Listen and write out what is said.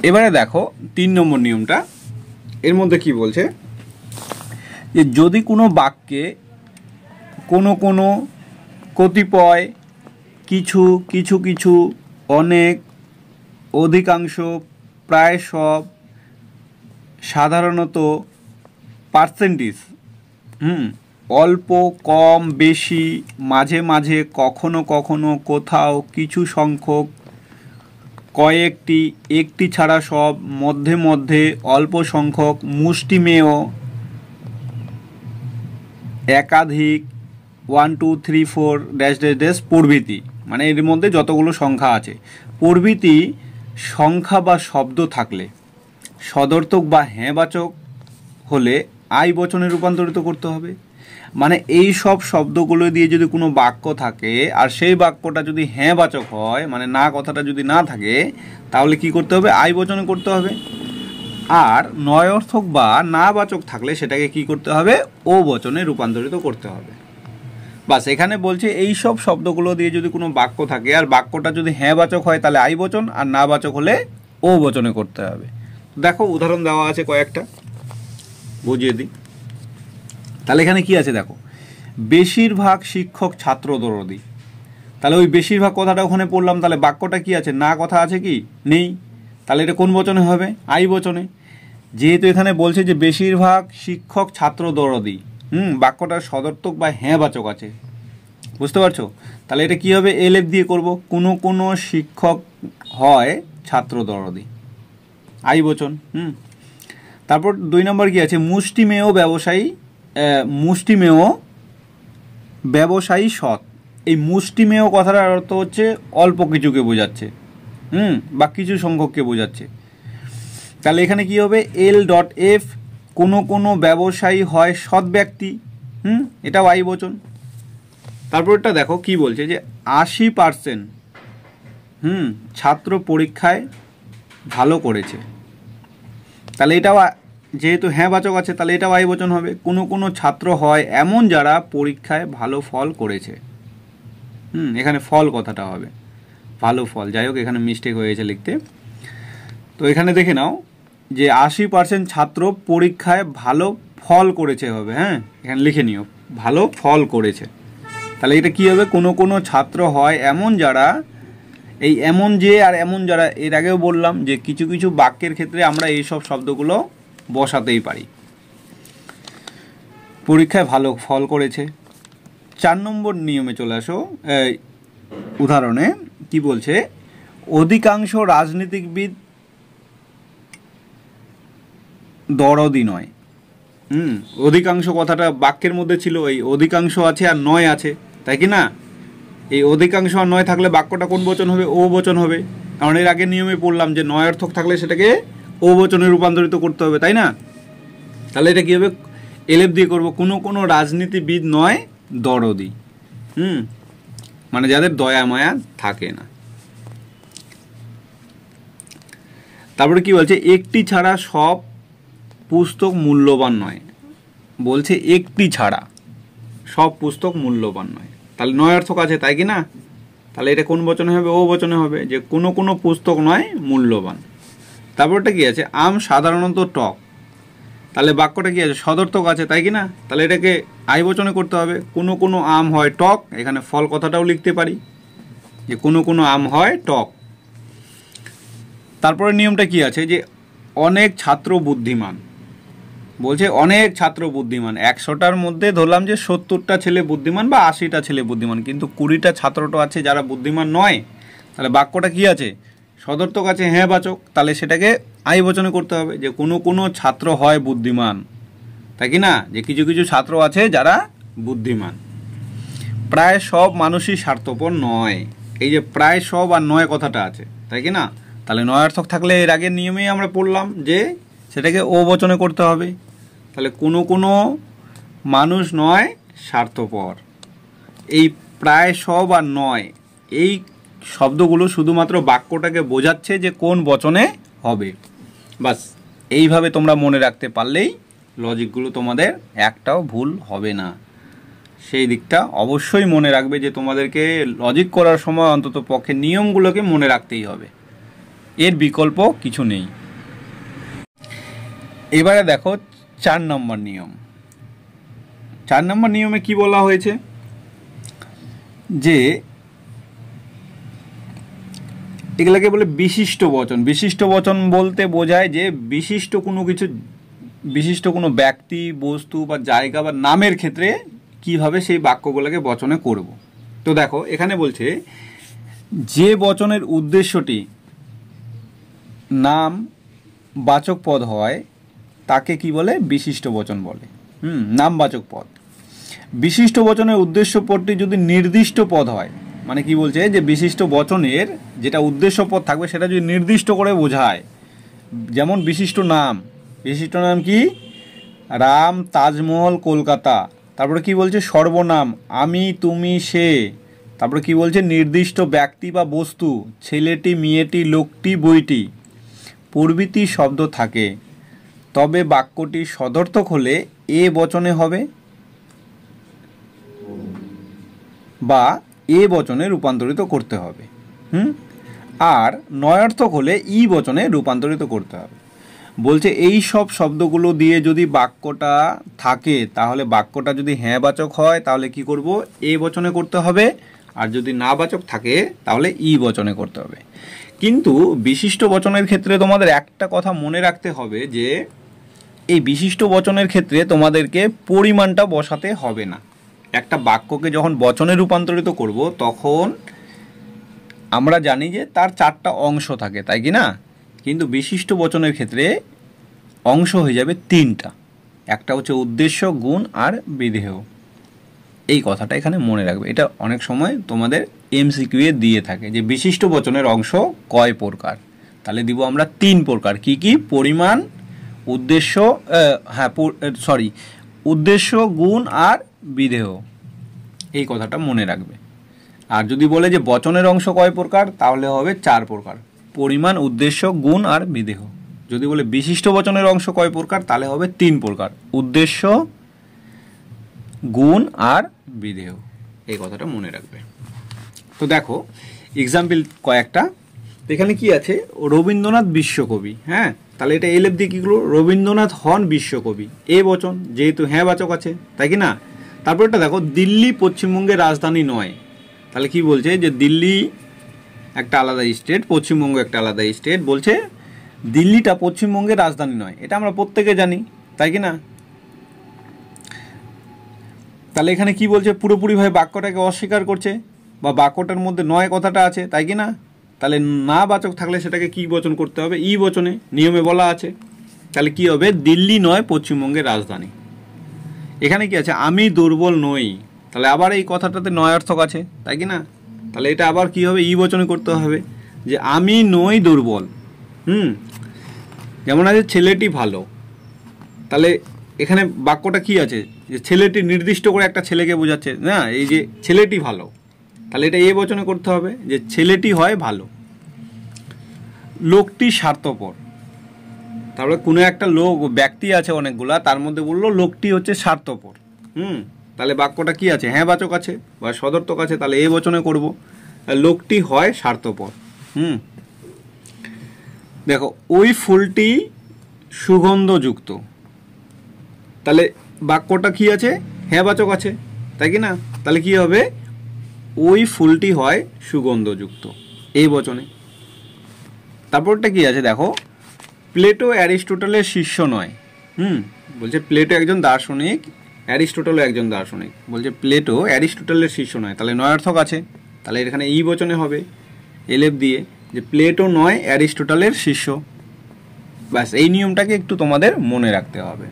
এবারে দেখো 3 নম্বর নিয়মটা, এর মধ্যে কি বলছে যে যদি কোনো বাক্যে কোনো কোনো, কতিপয়, কিছু কিছু কিছু, অনেক, অধিকাংশ, প্রায় সব, সাধারণত, পার্সেন্টেজ, অল্প, কম, বেশি, মাঝে মাঝে, কখনো কখনো, কোথাও, কিছু সংখ্যক, কয়েকটি, একটি ছাড়া সব, মধ্যে মধ্যে, অল্প সংখ্যক, মুষ্টিমেয়, একাধিক, 1 2 3 4 ড্যাশ ড্যাশ ড্যাশ প্রভৃতি, মানে এর মধ্যে যতগুলো সংখ্যা আছে, প্রভৃতি সংখ্যা বা শব্দ থাকলে সদর্থক বা হ্যাঁবাচক হলে আই বচনে রূপান্তরিত করতে হবে। মানে এই সব শব্দগুলো দিয়ে যদি কোনো বাক্য থাকে আর সেই বাক্যটা যদি হ্যাঁবাচক হয়, মানে না কথাটা যদি না থাকে, তাহলে কি করতে হবে? আই বচনে করতে হবে। আর নয়অর্থক বা না বাচক থাকলে সেটাকে কি করতে হবে? ও বচনে রূপান্তরিত করতে হবে। বাস, এখানে বলছে এই সব শব্দগুলো দিয়ে যদি কোনো বাক্য থাকে আর বাক্যটা যদি হ্যাঁবাচক হয় তাহলে আই বচন, আর না বাচক হলে ও বচনে করতে হবে। দেখো উদাহরণ দেওয়া আছে কয়েকটা, বুঝিয়ে দিই। তাহলে এখানে কি আছে দেখো, বেশিরভাগ শিক্ষক ছাত্র দরদি। তাহলে ওই বেশিরভাগ কথাটা ওখানে পড়লাম, তাহলে বাক্যটা কি আছে? না কথা আছে কি? নেই। তাহলে এটা কোন বচনে হবে? আই বচনে। যেহেতু এখানে বলছে যে বেশিরভাগ শিক্ষক ছাত্র দরদি, বাক্যটা সদর্থক বা হ্যাঁবাচক আছে, বুঝতে পারছো? তাহলে এটা কি হবে? এলএফ দিয়ে করব, কোনো কোনো শিক্ষক হয় ছাত্র দরদি, আই বচন। তারপর 2 নম্বর কি আছে? মুষ্টিমেয় ব্যবসায়ী, মুষ্টিমেয় ব্যবসায়ী সৎ। এই মুষ্টিমেয় কথাটার অর্থ হচ্ছে অল্প কিছুকে বোঝাচ্ছে, বা কিছু সংখ্যককে বোঝাচ্ছে। তাহলে এখানে কি হবে? L.F, কোনো কোনো ব্যবসায়ী হয় সৎ ব্যক্তি, এটাও আই বচন। তারপরটা দেখো কি বলছে যে 80% ছাত্র পরীক্ষায় ভালো করেছে। তাহলে এটাও যেহেতু হ্যাঁবাচক আছে তাহলে এটাও আই বচন হবে। কোনো কোনো ছাত্র হয় এমন যারা পরীক্ষায় ভালো ফল করেছে, এখানে ফল কথাটা হবে ভালো ফল। যাই হোক, এখানে মিস্টেক হয়েছে লিখতে। তো এখানে দেখে নাও যে 80% ছাত্র পরীক্ষায় ভালো ফল করেছে হবে, এখানে লিখে নিও ভালো ফল করেছে। তাহলে এটা কি হবে? কোনো কোনো ছাত্র হয় এমন যারা, এই এমন যে আর এমন যারা, এর আগেও বললাম যে কিছু কিছু বাক্যের ক্ষেত্রে আমরা এই সব শব্দগুলো বসাতেই পারি। পরীক্ষায় ভালো ফল করেছে। 4 নম্বর নিয়মে চলে আসো, উদাহরণে কি বলছে? অধিকাংশ রাজনীতিবিদ দরদি নয়। অধিকাংশ কথাটা বাক্যের মধ্যে ছিল, এই অধিকাংশ আছে আর নয় আছে, তাই কি না? এই অধিকাংশ আর নয় থাকলে বাক্যটা কোন বচন হবে? ও বচন হবে। কারণ এর আগের নিয়মে পড়লাম যে নয়ার্থক থাকলে সেটাকে ও বচনে রূপান্তরিত করতে হবে, তাই না? তাহলে এটা কি হবে? এলএফ দিয়ে করব, কোনো কোনো রাজনীতিবিদ নয় দরদি, মানে যাদের দয়া মায়া থাকে না। তারপরে কি বলছে? একটি ছাড়া সব পুস্তক মূল্যবান নয়। বলছে একটি ছাড়া সব পুস্তক মূল্যবান নয়, তাহলে নয়ার্থক আছে, তাই কি না? তাহলে এটা কোন বচনে হবে? ও বচনে হবে, যে কোনো কোনো পুস্তক নয় মূল্যবান। তারপরটা কি আছে? আম সাধারণত টক। তাহলে বাক্যটা কি আছে? সদর্থক আছে, তাই কি না? তাহলে এটাকে আই বচনে করতে হবে। কোনো কোনো আম হয় টক, এখানে ফল কথাটাও লিখতে পারি যে কোনো কোনো আম হয় টক। তারপরে নিয়মটা কি আছে? যে অনেক ছাত্র বুদ্ধিমান। বলছে অনেক ছাত্র বুদ্ধিমান, 100টার মধ্যে ধরলাম যে 70টা ছেলে বুদ্ধিমান বা 80টা ছেলে বুদ্ধিমান, কিন্তু 20টা ছাত্রটা আছে যারা বুদ্ধিমান নয়। তাহলে বাক্যটা কি আছে? সদর্থক আছে, হ্যাঁবাচক। তাহলে সেটাকে আই বচনে করতে হবে, যে কোনো কোনো ছাত্র হয় বুদ্ধিমান, তাই কি না? যে কিছু কিছু ছাত্র আছে যারা বুদ্ধিমান। প্রায় সব মানুষই স্বার্থপর নয়। এই যে প্রায় সব আর নয় কথাটা আছে, তাই কি না? তাহলে নয়ার্থক থাকলে এর আগের নিয়মেই আমরা পড়লাম যে সেটাকে ও বচনে করতে হবে। তাহলে কোনো কোনো মানুষ নয় স্বার্থপর। এই প্রায় সব আর নয়, এই শব্দগুলো শুধুমাত্র বাক্যটাকে বোঝাচ্ছে যে কোন বচনে হবে। বাস, এইভাবে তোমরা মনে রাখতে পারলেই লজিকগুলো তোমাদের একটাও ভুল হবে না। সেই দিকটা অবশ্যই মনে রাখবে যে তোমাদেরকে লজিক করার সময় অন্তত পক্ষে নিয়মগুলোকে মনে রাখতেই হবে। এর বিকল্প কিছু নেই। এবারে দেখো 4 নম্বর নিয়ম। 4 নম্বর নিয়মে কি বলা হয়েছে যে এগুলাকে বলে বিশিষ্ট বচন। বিশিষ্ট বচন বলতে বোঝায় যে বিশিষ্ট কোনো কিছু, বিশিষ্ট কোনো ব্যক্তি, বস্তু বা জায়গা বা নামের ক্ষেত্রে কিভাবে সেই বাক্যগুলোকে বচনে করব। তো দেখো এখানে বলছে যে বচনের উদ্দেশ্যটি নাম বাচক পদ হয় তাকে কি বলে? বিশিষ্ট বচন বলে। নামবাচক পদ। বিশিষ্ট বচনের উদ্দেশ্য পদটি যদি নির্দিষ্ট পদ হয়, মানে কি বলছে যে বিশিষ্ট বচনের যেটা উদ্দেশ্য পদ থাকবে সেটা যদি নির্দিষ্ট করে বোঝায়, যেমন বিশিষ্ট নাম। বিশিষ্ট নাম কি? রাম, তাজমহল, কলকাতা। তারপরে কি বলছে? সর্বনাম আমি, তুমি, সে। তারপরে কি বলছে? নির্দিষ্ট ব্যক্তি বা বস্তু ছেলেটি, মেয়েটি, লোকটি, বইটি প্রভৃতি শব্দ থাকে, তবে বাক্যটি সদর্থক হলে এ বচনে হবে বা এ বচনে রূপান্তরিত করতে হবে, আর নয়ার্থক হলে ই বচনে রূপান্তরিত করতে হবে। বলছে এই সব শব্দগুলো দিয়ে যদি বাক্যটা থাকে, তাহলে বাক্যটা যদি হ্যাঁ বাচক হয় তাহলে কি করব? এ বচনে করতে হবে, আর যদি না বাচক থাকে তাহলে ই বচনে করতে হবে। কিন্তু বিশিষ্ট বচনের ক্ষেত্রে তোমাদের একটা কথা মনে রাখতে হবে যে এই বিশিষ্ট বচনের ক্ষেত্রে তোমাদেরকে পরিমাণটা বসাতে হবে না। একটা বাক্যকে যখন বচনে রূপান্তরিত করব তখন আমরা জানি যে তার 4টা অংশ থাকে, তাই কি না? কিন্তু বিশিষ্ট বচনের ক্ষেত্রে অংশ হয়ে যাবে 3টা। একটা হচ্ছে উদ্দেশ্য, গুণ আর বিধেয়। এই কথাটা এখানে মনে রাখবে। এটা অনেক সময় তোমাদের এমসিকিউ এ দিয়ে থাকে যে বিশিষ্ট বচনের অংশ কয় প্রকার। তাহলে দিব আমরা 3 প্রকার। কি কি? পরিমাণ, উদ্দেশ্য, উদ্দেশ্য, গুণ আর বিধেয়। এই কথাটা মনে রাখবে। আর যদি বলে যে বচনের অংশ কয় প্রকার, তাহলে হবে 4 প্রকার: পরিমাণ, উদ্দেশ্য, গুণ আর বিধেয়। যদি বলে বিশিষ্ট বচনের অংশ কয় প্রকার, তাহলে হবে 3 প্রকার: উদ্দেশ্য, গুণ আর বিধেয়। এই কথাটা মনে রাখবে। তো দেখো এক্সাম্পল কয়েকটা। এখানে কি আছে? রবীন্দ্রনাথ বিশ্বকবি। হ্যাঁ, তাহলে এটা এলএফ দিয়ে কি করলো? রবীন্দ্রনাথ হন বিশ্বকবি। এ বচন, যেহেতু হ্যাঁ বাচক আছে, তাই কি না? তারপর এটা দেখো, দিল্লি পশ্চিমবঙ্গের রাজধানী নয়। তাহলে কি বলছে? যে দিল্লি একটা আলাদা স্টেট, পশ্চিমবঙ্গ একটা আলাদা স্টেট। বলছে দিল্লিটা পশ্চিমবঙ্গের রাজধানী নয়। এটা আমরা প্রত্যেকে জানি, তাই কি না? তাহলে এখানে কি বলছে? পুরোপুরিভাবে বাক্যটাকে অস্বীকার করছে, বা বাক্যটার মধ্যে নয় কথাটা আছে, তাই কি না? তাহলে না বাচক থাকলে সেটাকে কি বচন করতে হবে? ই বচনে, নিয়মে বলা আছে। তাহলে কি হবে? দিল্লি নয় পশ্চিমবঙ্গের রাজধানী। এখানে কি আছে? আমি দুর্বল নই। তাহলে আবার এই কথাটাতে নয়ার্থক আছে, তাই কি না? তাহলে এটা আবার কি হবে? ই বচনে করতে হবে যে আমি নই দুর্বল। যেমন আছে ছেলেটি ভালো। তাহলে এখানে বাক্যটা কি আছে? যে ছেলেটি নির্দিষ্ট করে একটা ছেলেকে বোঝাচ্ছে না, এই যে ছেলেটি ভালো। তাহলে এটা এ বচনে করতে হবে যে ছেলেটি হয় ভালো। লোকটি স্বার্থপর। তারপরে কোনো একটা লোক, ব্যক্তি আছে অনেকগুলা, তার মধ্যে বললো লোকটি হচ্ছে স্বার্থপর। তাহলে বাক্যটা কি আছে? হ্যাঁ বাচক আছে বা সদর্থক আছে, তাহলে এ বচনে করব। লোকটি হয় স্বার্থপর। দেখো ওই ফুলটি সুগন্ধযুক্ত। তাহলে বাক্যটা কি আছে? হ্যাঁ বাচক আছে, তাই কি না? তাহলে কি হবে? ওই ফুলটি হয় সুগন্ধযুক্ত, এই বচনে। তারপরটা কি আছে দেখো, প্লেটো অ্যারিস্টটলের শিষ্য নয়। বলছে প্লেটো একজন দার্শনিক, অ্যারিস্টটলও একজন দার্শনিক। বলছে প্লেটো অ্যারিস্টটলের শিষ্য নয়, তাহলে নয়ার্থক আছে। তাহলে এখানে ই বচনে হবে এলএফ দিয়ে, যে প্লেটো নয় অ্যারিস্টটলের শিষ্য। ব্যাস এই নিয়মটাকে একটু তোমাদের মনে রাখতে হবে।